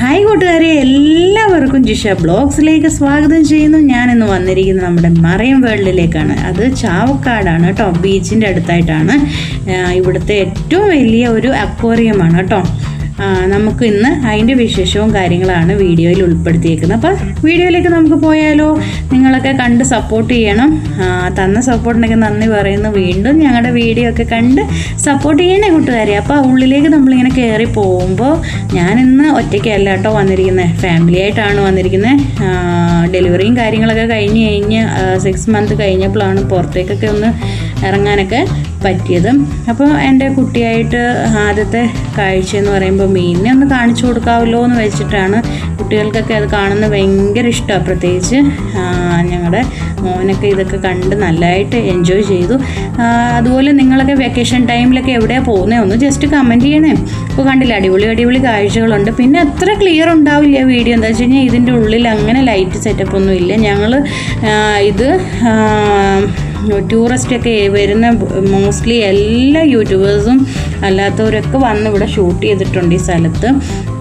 Hi കൂട്ടുകാരെ, എല്ലാവർക്കും ജിഷ ബ്ലോഗ്സിലേക്ക് സ്വാഗതം ചെയ്യുന്നു. ഞാനിന്ന് വന്നിരിക്കുന്നത് നമ്മുടെ മറൈൻ വേൾഡിലേക്കാണ്. അത് ചാവക്കാടാണ് കേട്ടോ, ബീച്ചിൻ്റെ അടുത്തായിട്ടാണ്. ഇവിടുത്തെ ഏറ്റവും വലിയ ഒരു അക്വേറിയമാണ് കേട്ടോ. നമുക്ക് ഇന്ന് അതിൻ്റെ വിശേഷവും കാര്യങ്ങളാണ് വീഡിയോയിൽ ഉൾപ്പെടുത്തിയേക്കുന്നത്. അപ്പോൾ വീഡിയോയിലേക്ക് നമുക്ക് പോയാലോ? നിങ്ങളൊക്കെ കണ്ട് സപ്പോർട്ട് ചെയ്യണം. തന്ന സപ്പോർട്ടിനൊക്കെ നന്ദി പറയുന്നു. വീണ്ടും ഞങ്ങളുടെ വീഡിയോ ഒക്കെ കണ്ട് സപ്പോർട്ട് ചെയ്യണേ കൂട്ടുകാരെ. അപ്പോൾ ഉള്ളിലേക്ക് നമ്മളിങ്ങനെ കയറി പോകുമ്പോൾ ഞാനിന്ന് ഒറ്റയ്ക്കല്ല കേട്ടോ വന്നിരിക്കുന്നത്, ഫാമിലി ആയിട്ടാണ് വന്നിരിക്കുന്നത്. ഡെലിവറിയും കാര്യങ്ങളൊക്കെ കഴിഞ്ഞ് 6 മന്ത് കഴിഞ്ഞപ്പോഴാണ് പുറത്തേക്കൊക്കെ ഒന്ന് ഇറങ്ങാനൊക്കെ പറ്റിയത്. അപ്പോൾ എൻ്റെ കുട്ടിയായിട്ട് ആദ്യത്തെ കാഴ്ച എന്ന് പറയുമ്പോൾ മീനിനെ ഒന്ന് കാണിച്ചു കൊടുക്കാമല്ലോ എന്ന് വെച്ചിട്ടാണ്. കുട്ടികൾക്കൊക്കെ അത് കാണുന്നത് ഭയങ്കര ഇഷ്ടമാണ്. പ്രത്യേകിച്ച് ഞങ്ങളുടെ മോനൊക്കെ ഇതൊക്കെ കണ്ട് നല്ലതായിട്ട് എൻജോയ് ചെയ്തു. അതുപോലെ നിങ്ങളൊക്കെ വെക്കേഷൻ ടൈമിലൊക്കെ എവിടെയാണ് പോകുന്നത് ഒന്ന് ജസ്റ്റ് കമൻറ്റ് ചെയ്യണേ. ഇപ്പോൾ കണ്ടില്ല, അടിപൊളി കാഴ്ചകളുണ്ട്. പിന്നെ അത്ര ക്ലിയർ ഉണ്ടാവില്ല വീഡിയോ, എന്താ വെച്ച് കഴിഞ്ഞാൽ ഇതിൻ്റെ ഉള്ളിൽ അങ്ങനെ ലൈറ്റ് സെറ്റപ്പ് ഒന്നും ഇല്ല. ഞങ്ങൾ ഇത് ടൂറിസ്റ്റൊക്കെ വരുന്ന മോസ്റ്റ്ലി എല്ലാ യൂട്യൂബേഴ്സും അല്ലാത്തവരൊക്കെ വന്ന് ഇവിടെ ഷൂട്ട് ചെയ്തിട്ടുണ്ട് ഈ സ്ഥലത്ത്.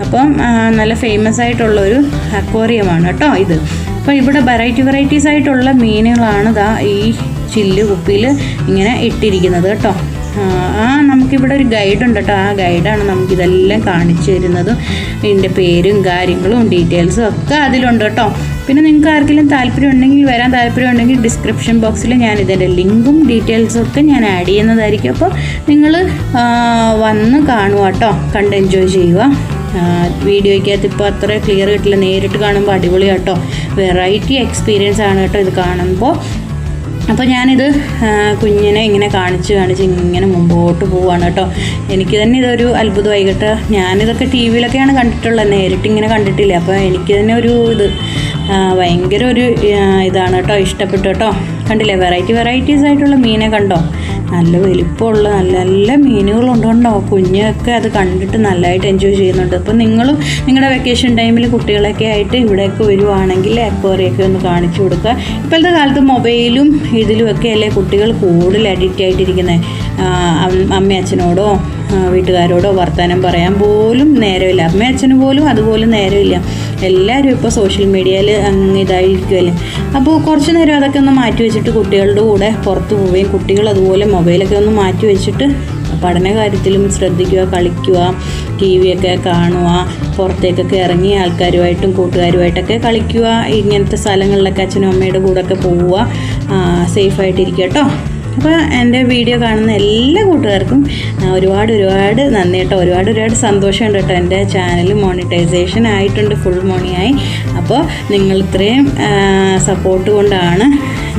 അപ്പം നല്ല ഫേമസ് ആയിട്ടുള്ളൊരു അക്വേറിയമാണ് കേട്ടോ ഇത്. അപ്പോൾ ഇവിടെ വെറൈറ്റീസ് ആയിട്ടുള്ള മീനുകളാണ് ദാ ഈ ചില്ല് കുപ്പിയിൽ ഇങ്ങനെ ഇട്ടിരിക്കുന്നത് കേട്ടോ. നമുക്കിവിടെ ഒരു ഗൈഡുണ്ട് കേട്ടോ. ആ ഗൈഡാണ് നമുക്കിതെല്ലാം കാണിച്ചു തരുന്നതും ഇതിൻ്റെ പേരും കാര്യങ്ങളും ഡീറ്റെയിൽസും ഒക്കെ അതിലുണ്ട് കേട്ടോ. പിന്നെ നിങ്ങൾക്ക് ആർക്കെങ്കിലും വരാൻ താല്പര്യമുണ്ടെങ്കിൽ ഡിസ്ക്രിപ്ഷൻ ബോക്സിൽ ഞാൻ ഇതിൻ്റെ ലിങ്കും ഡീറ്റെയിൽസും ഒക്കെ ഞാൻ ആഡ് ചെയ്യുന്നതായിരിക്കും. അപ്പോൾ നിങ്ങൾ വന്ന് കാണുക കേട്ടോ, കണ്ട് എൻജോയ് ചെയ്യുക. വീഡിയോയ്ക്കകത്ത് ഇപ്പോൾ അത്ര ക്ലിയർ കിട്ടില്ല, നേരിട്ട് കാണുമ്പോൾ അടിപൊളി കേട്ടോ. വെറൈറ്റി എക്സ്പീരിയൻസ് ആണ് കേട്ടോ ഇത് കാണുമ്പോൾ. അപ്പോൾ ഞാനിത് കുഞ്ഞിനെ ഇങ്ങനെ കാണിച്ച് ഇങ്ങനെ മുമ്പോട്ട് പോവുകയാണ് കേട്ടോ. എനിക്ക് തന്നെ ഇതൊരു അത്ഭുതമായി കേട്ടോ. ഞാനിതൊക്കെ ടി വിയിലൊക്കെയാണ് കണ്ടിട്ടുള്ളത്, നേരിട്ട് ഇങ്ങനെ കണ്ടിട്ടില്ല. അപ്പോൾ എനിക്ക് തന്നെ ഒരു ഭയങ്കര ഒരു ഇതാണ് കേട്ടോ, ഇഷ്ടപ്പെട്ടു കേട്ടോ. കണ്ടില്ലേ, വെറൈറ്റീസ് ആയിട്ടുള്ള മീനെ കണ്ടോ? നല്ല വലിപ്പമുള്ള നല്ല മീനുകളുണ്ടോ. കുഞ്ഞൊക്കെ അത് കണ്ടിട്ട് നല്ലതായിട്ട് എൻജോയ് ചെയ്യുന്നുണ്ട്. അപ്പോൾ നിങ്ങളും നിങ്ങളുടെ വെക്കേഷൻ ടൈമിൽ കുട്ടികളൊക്കെ ആയിട്ട് ഇവിടെയൊക്കെ വരുവാണെങ്കിൽ അക്വേറിയൊക്കെ ഒന്ന് കാണിച്ചു കൊടുക്കുക. ഇപ്പോഴത്തെ കാലത്ത് മൊബൈലും ഇതിലുമൊക്കെ അല്ലേ കുട്ടികൾ കൂടുതൽ അഡിക്റ്റ് ആയിട്ടിരിക്കുന്നത്. അമ്മയച്ഛനോടോ വീട്ടുകാരോടോ വർത്തമാനം പറയാൻ പോലും നേരമില്ല. അമ്മയച്ഛന് പോലും അതുപോലെ നേരമില്ല. എല്ലാവരും ഇപ്പോൾ സോഷ്യൽ മീഡിയയിൽ അങ്ങ് ഇതായിരിക്കുമല്ലേ. അപ്പോൾ കുറച്ച് നേരം അതൊക്കെ ഒന്ന് മാറ്റി വെച്ചിട്ട് കുട്ടികളുടെ കൂടെ പുറത്ത് പോവുകയും കുട്ടികൾ അതുപോലെ മൊബൈലൊക്കെ ഒന്ന് മാറ്റി വെച്ചിട്ട് പഠന കാര്യത്തിലും ശ്രദ്ധിക്കുക, കളിക്കുക, ടി വിയൊക്കെ കാണുക, പുറത്തേക്കൊക്കെ ഇറങ്ങി ആൾക്കാരുമായിട്ടും കൂട്ടുകാരുമായിട്ടൊക്കെ കളിക്കുക. ഇങ്ങനത്തെ സ്ഥലങ്ങളിലൊക്കെ അച്ഛനും അമ്മയുടെ കൂടെയൊക്കെ പോവുക. സേഫായിട്ടിരിക്കുക കേട്ടോ. അപ്പോൾ എൻ്റെ വീഡിയോ കാണുന്ന എല്ലാ കൂട്ടുകാർക്കും ഒരുപാട് നന്ദി കേട്ടോ. ഒരുപാട് സന്തോഷമുണ്ട് കേട്ടോ. എൻ്റെ ചാനൽ മോണിറ്റൈസേഷൻ ആയിട്ടുണ്ട്, ഫുൾ മോണിയായി. അപ്പോൾ നിങ്ങൾ ഇത്രയും സപ്പോർട്ട് കൊണ്ടാണ്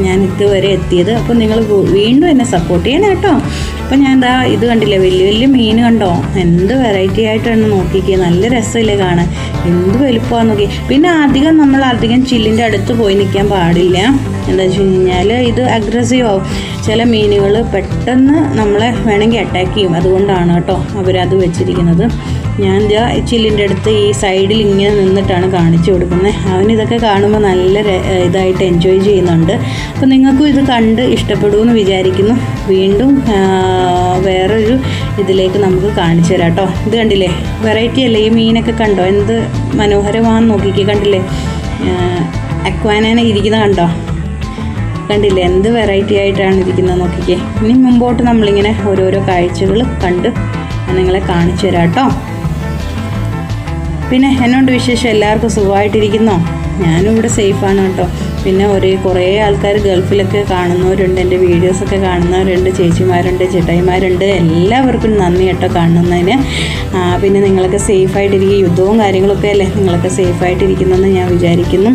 ഞാൻ ഇതുവരെ എത്തിയത്. അപ്പോൾ നിങ്ങൾ വീണ്ടും എന്നെ സപ്പോർട്ട് ചെയ്യണം കേട്ടോ. അപ്പോൾ ഞാൻ ഇത് കണ്ടില്ലേ, വലിയ മീൻ കണ്ടോ? എന്ത് വെറൈറ്റി ആയിട്ടാണ് നോക്കിക്കുക. നല്ല രസമില്ലേ കാണാൻ, എന്ത് വലുപ്പമാണെന്ന് നോക്കി. പിന്നെ നമ്മൾ അധികം ചില്ലിൻ്റെ അടുത്ത് പോയി നിൽക്കാൻ പാടില്ല. എന്താ വെച്ച് കഴിഞ്ഞാൽ ഇത് അഗ്രസീവ് ആവും. ചില മീനുകൾ പെട്ടെന്ന് നമ്മളെ വേണമെങ്കിൽ അറ്റാക്ക് ചെയ്യും. അതുകൊണ്ടാണ് കേട്ടോ അവരത് വെച്ചിരിക്കുന്നത്. ഞാൻ ചില്ലിൻ്റെ അടുത്ത് ഈ സൈഡിൽ ഇങ്ങനെ നിന്നിട്ടാണ് കാണിച്ചു കൊടുക്കുന്നത്. അവനിതൊക്കെ കാണുമ്പോൾ നല്ല ഇതായിട്ട് എൻജോയ് ചെയ്യുന്നുണ്ട്. അപ്പോൾ നിങ്ങൾക്കും ഇത് കണ്ട് ഇഷ്ടപ്പെടുമെന്ന് വിചാരിക്കുന്നു. വീണ്ടും വേറൊരു ഇതിലേക്ക് നമുക്ക് കാണിച്ചു തരാം കേട്ടോ. ഇത് കണ്ടില്ലേ, വെറൈറ്റി അല്ലേ? ഈ മീനൊക്കെ കണ്ടോ? എന്ത് മനോഹരമാണെന്ന് നോക്കിക്കേ. കണ്ടില്ലേ, അക്വാന ഇരിക്കുന്നത് കണ്ടോ? കണ്ടില്ലേ, എന്ത് വെറൈറ്റി ആയിട്ടാണ് ഇരിക്കുന്നത് നോക്കിക്കേ. ഇനി മുമ്പോട്ട് നമ്മളിങ്ങനെ ഓരോരോ കാഴ്ചകൾ കണ്ട് നിങ്ങളെ കാണിച്ചു തരാം കേട്ടോ. പിന്നെ എന്നോട് വിശേഷം, എല്ലാവർക്കും സുഖമായിട്ടിരിക്കുന്നോ? ഞാനും ഇവിടെ സേഫാണ് കേട്ടോ. പിന്നെ കുറേ ആൾക്കാർ ഗൾഫിലൊക്കെ കാണുന്നവരുണ്ട്, എൻ്റെ വീഡിയോസൊക്കെ കാണുന്നവരുണ്ട്, ചേച്ചിമാരുണ്ട്, ചേട്ടായിമാരുണ്ട്. എല്ലാവർക്കും നന്ദി കേട്ടോ കാണുന്നതിന്. പിന്നെ നിങ്ങളൊക്കെ സേഫായിട്ടിരിക്കുക. യുദ്ധവും കാര്യങ്ങളൊക്കെ അല്ലേ, നിങ്ങളൊക്കെ സേഫായിട്ടിരിക്കുന്നെന്ന് ഞാൻ വിചാരിക്കുന്നു.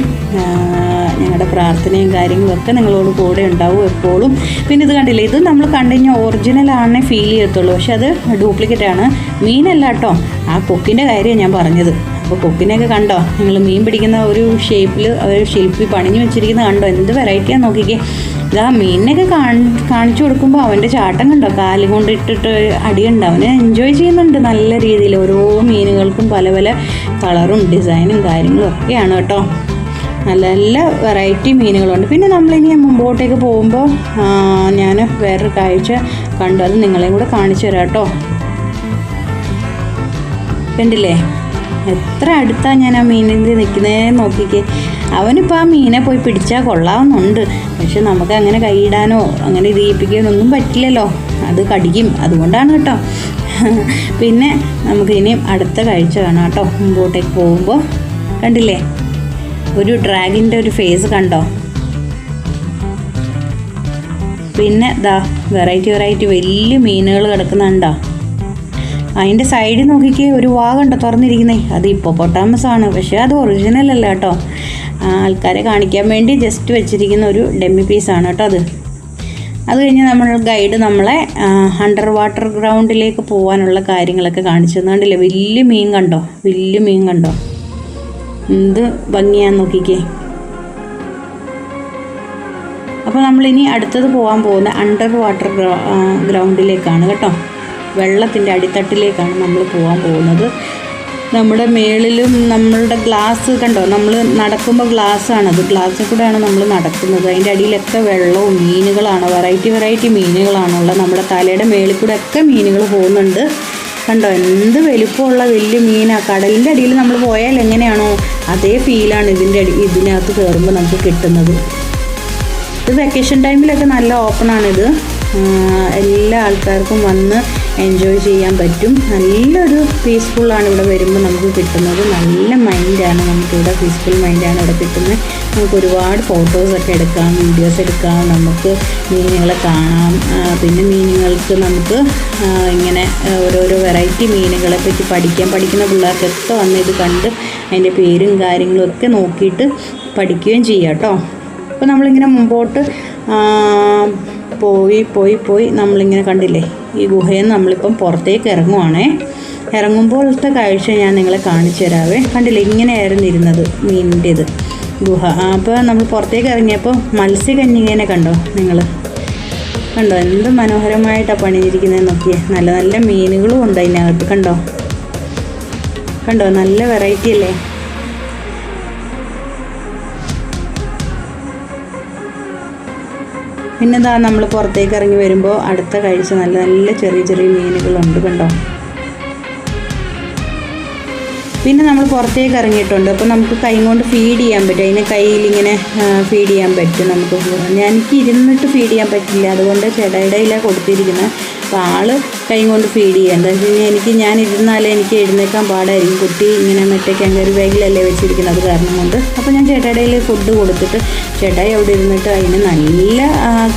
ഞങ്ങളുടെ പ്രാർത്ഥനയും കാര്യങ്ങളൊക്കെ നിങ്ങളോട് കൂടെ ഉണ്ടാവും എപ്പോഴും. പിന്നെ ഇത് കണ്ടില്ലേ, ഇത് നമ്മൾ കണ്ടു കഴിഞ്ഞാൽ ഒറിജിനലാണെന്നേ ഫീൽ ചെയ്യത്തുള്ളൂ. പക്ഷെ അത് ഡ്യൂപ്ലിക്കേറ്റ് ആണ്, മീനല്ല കേട്ടോ. ആ കൊക്കിൻ്റെ കാര്യമാണ് ഞാൻ പറഞ്ഞത്. അപ്പോൾ കൊക്കിനെയൊക്കെ കണ്ടോ നിങ്ങൾ? മീൻ പിടിക്കുന്ന ഒരു ഷേപ്പിൽ അവർ ശില്പി പണിഞ്ഞു വെച്ചിരിക്കുന്നത് കണ്ടോ? എന്ത് വെറൈറ്റിയാണെന്ന് നോക്കിക്കേ. ഇതാ മീനിനൊക്കെ കാണിച്ചു കൊടുക്കുമ്പോൾ അവൻ്റെ ചാട്ടം കണ്ടോ? കാല് കൊണ്ടിട്ടിട്ട് അടിയുണ്ട്. അവന് എൻജോയ് ചെയ്യുന്നുണ്ട് നല്ല രീതിയിൽ. ഓരോ മീനുകൾക്കും പല കളറും ഡിസൈനും കാര്യങ്ങളും ഒക്കെയാണ് കേട്ടോ. നല്ല വെറൈറ്റി മീനുകളുണ്ട്. പിന്നെ നമ്മളിനി മുമ്പോട്ടേക്ക് പോകുമ്പോൾ ഞാൻ വേറൊരു കാഴ്ച കണ്ടു, അത് നിങ്ങളെയും കൂടെ കാണിച്ചു തരാം കേട്ടോ. കണ്ടില്ലേ, എത്ര അടുത്താണ് ഞാൻ ആ മീനിൻ്റെ നിൽക്കുന്നതെന്ന് നോക്കിക്കേ. അവനിപ്പോൾ ആ മീനെ പോയി പിടിച്ചാൽ കൊള്ളാവുന്നുണ്ട്, പക്ഷെ നമുക്ക് അങ്ങനെ കൈയിടാനോ അങ്ങനെ ചെയ്യിപ്പിക്കാനൊന്നും പറ്റില്ലല്ലോ, അത് കടിക്കും. അതുകൊണ്ടാണ് കേട്ടോ. പിന്നെ നമുക്ക് ഇനിയും അടുത്ത കാഴ്ച കാണാം കേട്ടോ. മുമ്പോട്ടേക്ക് പോകുമ്പോൾ കണ്ടില്ലേ, ഒരു ഡ്രാഗിൻ്റെ ഒരു ഫേസ് കണ്ടോ. പിന്നെ ദാ വെറൈറ്റി വലിയ മീനുകൾ കിടക്കുന്നുണ്ടോ. അതിൻ്റെ സൈഡിൽ നോക്കിക്കേ, ഒരു വാ കണ്ടോ തുറന്നിരിക്കുന്നേ, അത് ഹിപ്പോപ്പൊട്ടാമസ് ആണ്. പക്ഷേ അത് ഒറിജിനൽ അല്ല കേട്ടോ, ആൾക്കാരെ കാണിക്കാൻ വേണ്ടി ജസ്റ്റ് വെച്ചിരിക്കുന്ന ഒരു ഡെമ്മി പീസാണ് കേട്ടോ അത്. അത് കഴിഞ്ഞ് നമ്മൾ ഗൈഡ് നമ്മളെ അണ്ടർ വാട്ടർ ഗ്രൗണ്ടിലേക്ക് പോകാനുള്ള കാര്യങ്ങളൊക്കെ കാണിച്ചു തന്നില്ലേ. വലിയ മീൻ കണ്ടോ, വലിയ മീൻ കണ്ടോ, എന്ത് ഭംഗിയാന്ന് നോക്കിക്കേ. അപ്പോൾ നമ്മളിനി അടുത്തത് പോകാൻ പോകുന്ന അണ്ടർ വാട്ടർ ഗ്രൗണ്ടിലേക്കാണ് കേട്ടോ. വെള്ളത്തിൻ്റെ അടിത്തട്ടിലേക്കാണ് നമ്മൾ പോകാൻ പോകുന്നത്. നമ്മുടെ മേളിലും നമ്മളുടെ ഗ്ലാസ് കണ്ടോ, നമ്മൾ നടക്കുമ്പോൾ ഗ്ലാസ്സാണത്, ഗ്ലാസ്സിൽ കൂടെയാണ് നമ്മൾ നടക്കുന്നത്. അതിൻ്റെ അടിയിലൊക്കെ വെള്ളവും മീനുകളാണ്, വെറൈറ്റി മീനുകളാണുള്ളത്. നമ്മുടെ തലയുടെ മേളിൽ കൂടെ ഒക്കെ മീനുകൾ പോകുന്നുണ്ട് കണ്ടോ. എന്ത് വലിപ്പമുള്ള വലിയ മീനാണ്. കടലിൻ്റെ അടിയിൽ നമ്മൾ പോയാൽ എങ്ങനെയാണോ അതേ ഫീലാണ് ഇതിനകത്ത് കയറുമ്പോൾ നമുക്ക് കിട്ടുന്നത്. ഇത് വെക്കേഷൻ ടൈമിലൊക്കെ നല്ല ഓപ്പണാണിത്, എല്ലാ ആൾക്കാർക്കും വന്ന് എൻജോയ് ചെയ്യാൻ പറ്റും. നല്ലൊരു പീസ്ഫുള്ളാണ് ഇവിടെ വരുമ്പോൾ നമുക്ക് കിട്ടുന്നത്. നല്ല മൈൻഡാണ് നമുക്കിവിടെ, പീസ്ഫുൾ മൈൻഡാണ് ഇവിടെ കിട്ടുന്നത്. നമുക്ക് ഒരുപാട് ഫോട്ടോസൊക്കെ എടുക്കാം, വീഡിയോസ് എടുക്കാം, നമുക്ക് മീനുകളെ കാണാം. പിന്നെ മീനുകൾക്ക് നമുക്ക് ഇങ്ങനെ ഓരോരോ വെറൈറ്റി മീനുകളെ പറ്റി പഠിക്കുന്ന പിള്ളേർക്കൊക്കെ വന്ന് ഇത് കണ്ട് അതിൻ്റെ പേരും കാര്യങ്ങളും ഒക്കെ നോക്കിയിട്ട് പഠിക്കുകയും ചെയ്യാം കേട്ടോ. അപ്പോൾ നമ്മളിങ്ങനെ മുമ്പോട്ട് പോയി നമ്മളിങ്ങനെ കണ്ടില്ലേ, ഈ ഗുഹയിൽ നിന്ന് നമ്മളിപ്പം പുറത്തേക്ക് ഇറങ്ങുവാണേ. ഇറങ്ങുമ്പോഴത്തെ കാഴ്ച ഞാൻ നിങ്ങളെ കാണിച്ചു തരാവേ. കണ്ടില്ലേ, ഇങ്ങനെയായിരുന്നു ഇരുന്നത് മീനിൻ്റേത് ഗുഹ. അപ്പോൾ നമ്മൾ പുറത്തേക്ക് ഇറങ്ങിയപ്പോൾ മത്സ്യകന്യകേനെ കണ്ടോ നിങ്ങൾ, കണ്ടോ എന്ത് മനോഹരമായിട്ടാണ് പണിഞ്ഞിരിക്കുന്നത് നോക്കിയേ. നല്ല നല്ല മീനുകളും ഉണ്ട് അതിനകത്ത് കണ്ടോ, നല്ല വെറൈറ്റി അല്ലേ. പിന്നെ ഇതാ നമ്മൾ പുറത്തേക്ക് ഇറങ്ങി വരുമ്പോൾ അടുത്ത കാഴ്ച നല്ല നല്ല ചെറിയ മീനുകളുണ്ട് കണ്ടോ. പിന്നെ നമ്മൾ പുറത്തേക്ക് ഇറങ്ങിയിട്ടുണ്ട്. അപ്പോൾ നമുക്ക് കൈ കൊണ്ട് ഫീഡ് ചെയ്യാൻ പറ്റും, അതിനെ കയ്യിലിങ്ങനെ ഫീഡ് ചെയ്യാൻ പറ്റും നമുക്ക്. എനിക്ക് ഇരുന്നിട്ട് ഫീഡ് ചെയ്യാൻ പറ്റില്ല, അതുകൊണ്ട് ചെടയിടയിലാണ് കൊടുത്തിരിക്കുന്നത്. അപ്പോൾ ആൾ കൈ കൊണ്ട് ഫീഡ് ചെയ്യുക. എന്താ വെച്ച് കഴിഞ്ഞാൽ ഞാൻ ഇരുന്നാലേ എനിക്ക് എഴുന്നേക്കാൻ പാടായിരിക്കും. കുട്ടി ഇങ്ങനെ മറ്റേ കാങ്കറി ബാഗിലല്ലേ വെച്ചിരിക്കുന്നത്, അത് കാരണം കൊണ്ട്. അപ്പോൾ ഞാൻ ചേട്ടായിടയിൽ ഫുഡ് കൊടുത്തിട്ട് ചേട്ടായി അവിടെ ഇരുന്നിട്ട് അതിന് നല്ല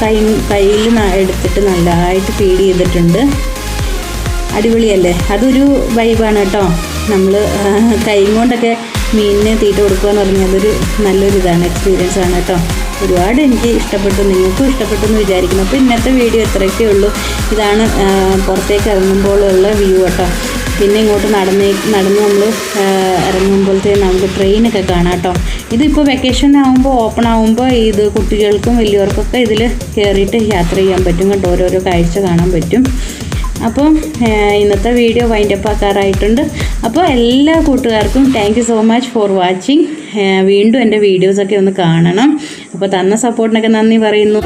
കയ്യിൽ എടുത്തിട്ട് നല്ലതായിട്ട് ഫീഡ് ചെയ്തിട്ടുണ്ട്. അടിപൊളിയല്ലേ, അതൊരു വൈബാണ് കേട്ടോ. നമ്മൾ കൈ കൊണ്ടൊക്കെ മീനിന് തീറ്റ കൊടുക്കുക എന്ന് പറഞ്ഞാൽ അതൊരു നല്ലൊരു ഇതാണ്, എക്സ്പീരിയൻസ് ആണ് കേട്ടോ. ഒരുപാട് എനിക്ക് ഇഷ്ടപ്പെട്ടു, നിങ്ങൾക്കും ഇഷ്ടപ്പെട്ടു എന്ന് വിചാരിക്കുന്നു. അപ്പോൾ ഇന്നത്തെ വീഡിയോ ഇത്രയൊക്കെ ഉള്ളൂ. ഇതാണ് പുറത്തേക്ക് ഇറങ്ങുമ്പോഴുള്ള വ്യൂ കേട്ടോ. പിന്നെ ഇങ്ങോട്ട് നടന്ന് നമ്മൾ ഇറങ്ങുമ്പോഴത്തേക്ക് നമുക്ക് ട്രെയിനൊക്കെ കാണാം കേട്ടോ. ഇതിപ്പോൾ വെക്കേഷൻ ആകുമ്പോൾ ഓപ്പൺ ആകുമ്പോൾ ഇത് കുട്ടികൾക്കും വലിയവർക്കൊക്കെ ഇതിൽ കയറിയിട്ട് യാത്ര ചെയ്യാൻ പറ്റും കേട്ടോ. ഓരോരോ കാഴ്ച കാണാൻ പറ്റും. അപ്പം ഇന്നത്തെ വീഡിയോ വൈൻഡപ്പ് ആക്കാറായിട്ടുണ്ട്. അപ്പോൾ എല്ലാ കൂട്ടുകാർക്കും thank you so much for watching. വീണ്ടും എൻ്റെ വീഡിയോസൊക്കെ ഒന്ന് കാണണം. അപ്പോൾ തന്ന സപ്പോർട്ടിനൊക്കെ നന്ദി പറയുന്നു.